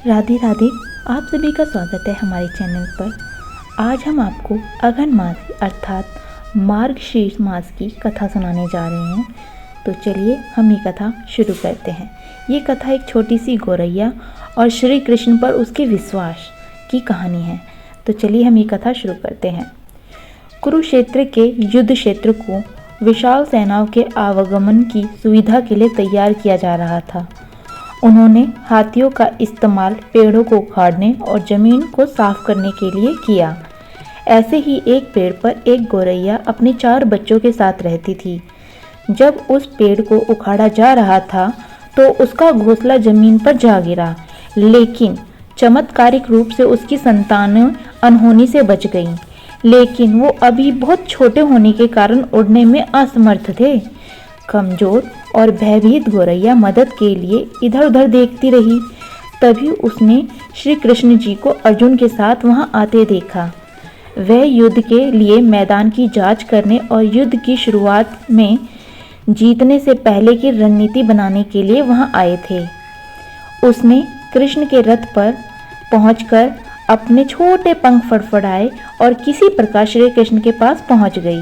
राधे राधे। आप सभी का स्वागत है हमारे चैनल पर। आज हम आपको अघन मास अर्थात मार्गशीर्ष मास की कथा सुनाने जा रहे हैं। तो चलिए हम ये कथा शुरू करते हैं। ये कथा एक छोटी सी गौरैया और श्री कृष्ण पर उसके विश्वास की कहानी है। तो चलिए हम ये कथा शुरू करते हैं। कुरुक्षेत्र के युद्ध क्षेत्र को विशाल सेनाओं के आवागमन की सुविधा के लिए तैयार किया जा रहा था। उन्होंने हाथियों का इस्तेमाल पेड़ों को उखाड़ने और जमीन को साफ करने के लिए किया। ऐसे ही एक पेड़ पर एक गौरैया अपने 4 बच्चों के साथ रहती थी। जब उस पेड़ को उखाड़ा जा रहा था तो उसका घोंसला जमीन पर जा गिरा, लेकिन चमत्कारिक रूप से उसकी संतानें अनहोनी से बच गईं। लेकिन वो अभी बहुत छोटे होने के कारण उड़ने में असमर्थ थे। कमजोर और भयभीत गौरैया मदद के लिए इधर उधर देखती रही। तभी उसने श्री कृष्ण जी को अर्जुन के साथ वहां आते देखा। वह युद्ध के लिए मैदान की जांच करने और युद्ध की शुरुआत में जीतने से पहले की रणनीति बनाने के लिए वहां आए थे। उसने कृष्ण के रथ पर पहुंचकर अपने छोटे पंख फड़फड़ाए और किसी प्रकार श्री कृष्ण के पास पहुंच गई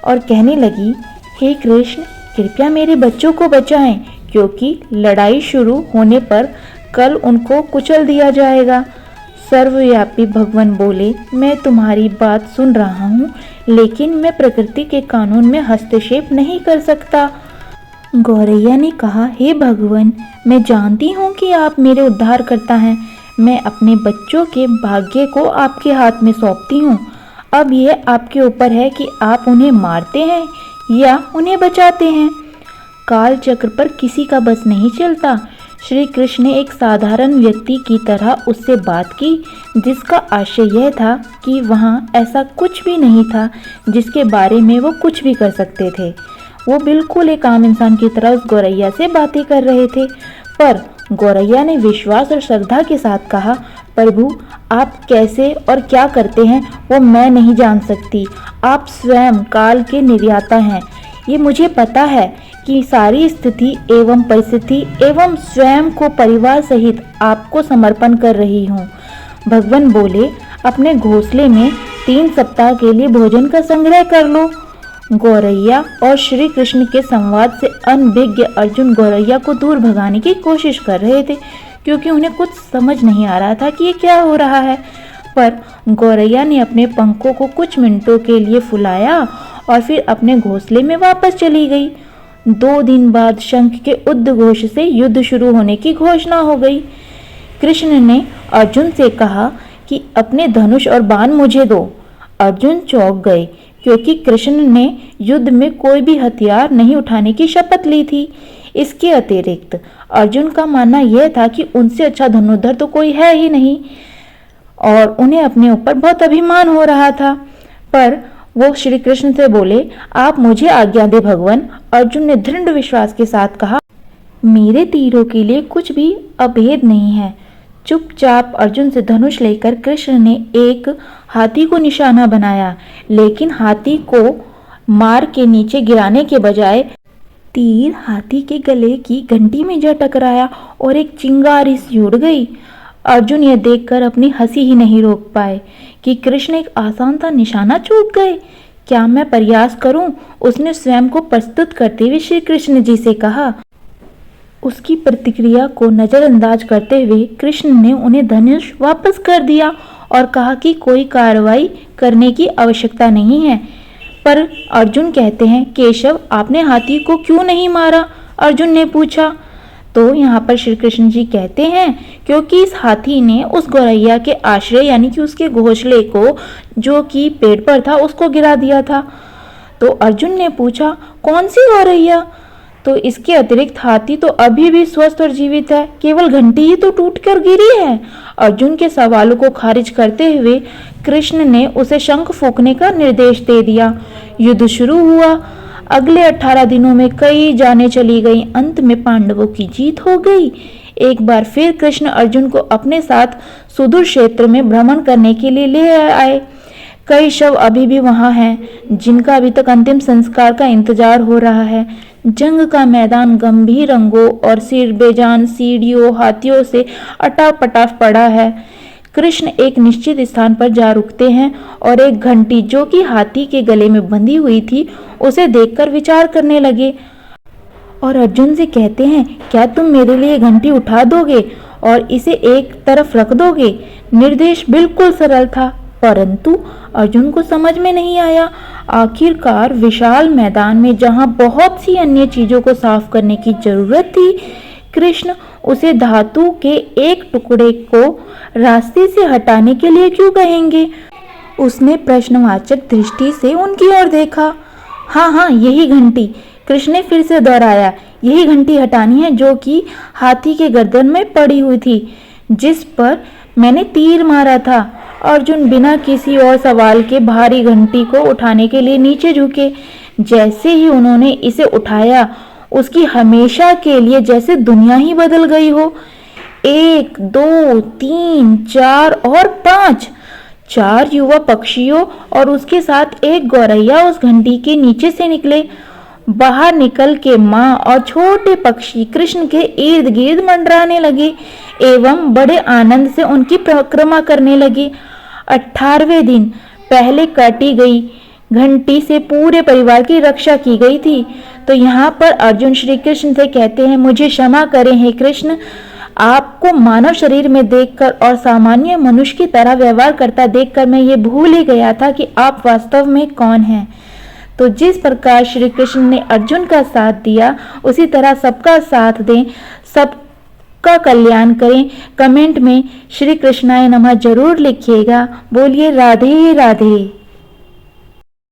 और कहने लगी, हे कृष्ण, कृपया मेरे बच्चों को बचाएं, क्योंकि लड़ाई शुरू होने पर कल उनको कुचल दिया जाएगा। सर्वव्यापी भगवान बोले, मैं तुम्हारी बात सुन रहा हूँ, लेकिन मैं प्रकृति के कानून में हस्तक्षेप नहीं कर सकता। गौरैया ने कहा, हे भगवान, मैं जानती हूँ कि आप मेरे उद्धार करता हैं। मैं अपने बच्चों के भाग्य को आपके हाथ में सौंपती हूँ। अब यह आपके ऊपर है कि आप उन्हें मारते हैं या उन्हें बचाते हैं। काल चक्र पर किसी का बस नहीं चलता। श्री कृष्ण ने एक साधारण व्यक्ति की तरह उससे बात की, जिसका आशय यह था कि वहाँ ऐसा कुछ भी नहीं था जिसके बारे में वो कुछ भी कर सकते थे। वो बिल्कुल एक आम इंसान की तरह उस गौरैया से बातें कर रहे थे। पर गौरैया ने विश्वास और श्रद्धा के साथ कहा, प्रभु, आप कैसे और क्या करते हैं वो मैं नहीं जान सकती। आप स्वयं काल के निर्याता हैं। ये मुझे पता है कि सारी स्थिति एवं परिस्थिति एवं स्वयं को परिवार सहित आपको समर्पण कर रही हूँ। भगवान बोले, अपने घोंसले में 3 सप्ताह के लिए भोजन का संग्रह कर लो। गौरैया और श्री कृष्ण के संवाद से अनभिज्ञ अर्जुन गौरैया को दूर भगाने की कोशिश कर रहे थे, क्योंकि उन्हें कुछ समझ नहीं आ रहा था कि ये क्या हो रहा है। पर गौरैया ने अपने पंखों को कुछ मिनटों के लिए फुलाया और फिर अपने घोंसले में वापस चली गई। 2 दिन बाद शंख के उद्घोष से युद्ध शुरू होने की घोषणा हो गई। कृष्ण ने अर्जुन से कहा कि अपने धनुष और बाण मुझे दो। अर्जुन चौंक गए, क्योंकि कृष्ण ने युद्ध में कोई भी हथियार नहीं उठाने की शपथ ली थी। इसके अतिरिक्त अर्जुन का मानना यह था कि उनसे अच्छा धनुर्धर तो कोई है ही नहीं और उन्हें अपने ऊपर बहुत अभिमान हो रहा था। पर वो श्री कृष्ण से बोले, आप मुझे आज्ञा दे भगवान। अर्जुन ने दृढ़ विश्वास के साथ कहा, मेरे तीरों के लिए कुछ भी अभेद नहीं है। चुपचाप अर्जुन से धनुष लेकर कृष्ण ने एक हाथी को निशाना बनाया, लेकिन हाथी को मार के नीचे गिराने के बजाय तीर हाथी के गले की घंटी में जा टकराया और एक चिंगारी सी उड़ गई। अर्जुन यह देखकर अपनी हंसी ही नहीं रोक पाए कि कृष्ण एक आसान सा निशाना चूक गए। क्या मैं प्रयास करूं? उसने स्वयं को प्रस्तुत करते हुए श्री कृष्ण जी से कहा। उसकी प्रतिक्रिया को नजरअंदाज करते हुए कृष्ण ने उन्हें धनुष वापस कर दिया और कहा कि कोई कार्रवाई करने की आवश्यकता नहीं है। पर अर्जुन कहते हैं, केशव, आपने हाथी को क्यों नहीं मारा? अर्जुन ने पूछा। तो यहाँ पर श्री कृष्ण जी कहते हैं, क्योंकि इस हाथी ने उस गौरैया के आश्रय यानी कि उसके घोंसले को, जो कि पेड़ पर था, उसको गिरा दिया था। तो अर्जुन ने पूछा, कौन सी गौरैया? तो इसके अतिरिक्त हाथी तो अभी भी स्वस्थ और जीवित है, केवल घंटी ही तो टूटकर गिरी है। अर्जुन के सवालों को खारिज करते हुए कृष्ण ने उसे शंख फूंकने का निर्देश दे दिया। युद्ध शुरू हुआ। अगले 18 दिनों में कई जानें चली गईं। अंत में पांडवों की जीत हो गई। एक बार फिर कृष्ण अर्जुन को अपने साथ सुदूर क्षेत्र में भ्रमण करने के लिए ले आए। कई शव अभी भी वहां हैं, जिनका अभी तक अंतिम संस्कार का इंतजार हो रहा है। जंग का मैदान गंभीर रंगों और सिर बेजान सीढ़ियों हाथियों से अटापटाफ पड़ा है। कृष्ण एक निश्चित स्थान पर जा रुकते हैं और एक घंटी जो कि हाथी के गले में बंधी हुई थी उसे देखकर विचार करने लगे और अर्जुन से कहते हैं, क्या तुम मेरे लिए घंटी उठा दोगे और इसे एक तरफ रख दोगे? निर्देश बिल्कुल सरल था, परंतु अर्जुन को समझ में नहीं आया। आखिरकार विशाल मैदान में जहां बहुत सी अन्य चीजों को साफ करने की जरूरत थी, कृष्ण उसे धातु के एक टुकड़े को रास्ते से हटाने के लिए क्यों कहेंगे? उसने प्रश्नवाचक दृष्टि से उनकी ओर देखा। हाँ, यही घंटी, कृष्ण ने फिर से दोहराया। यही घंटी हटानी है जो कि हाथी के गर्दन में पड़ी हुई थी, जिस पर मैंने तीर मारा था। अर्जुन बिना किसी और सवाल के भारी घंटी को उठाने के लिए नीचे झुके। जैसे ही उन्होंने इसे उठाया, उसकी हमेशा के लिए जैसे दुनिया ही बदल गई हो। 1, 2, 3, 4 और 5 4 युवा पक्षियों और उसके साथ एक गौरैया उस घंटी के नीचे से निकले। बाहर निकल के माँ और छोटे पक्षी कृष्ण के इर्द गिर्द मंडराने लगे एवं बड़े आनंद से उनकी परिक्रमा करने लगे। 18वें दिन पहले काटी गई घंटी से पूरे परिवार की रक्षा की गई थी। तो यहाँ पर अर्जुन श्री कृष्ण से कहते हैं, मुझे क्षमा करें हे कृष्ण, आपको मानव शरीर में देखकर और सामान्य मनुष्य की तरह व्यवहार करता देखकर मैं ये भूल ही गया था कि आप वास्तव में कौन हैं। तो जिस प्रकार श्री कृष्ण ने अर्जुन का साथ दिया, उसी तरह सबका साथ दें, सबका कल्याण करें। कमेंट में श्री कृष्णाय नमः जरूर लिखिएगा। बोलिए राधे राधे।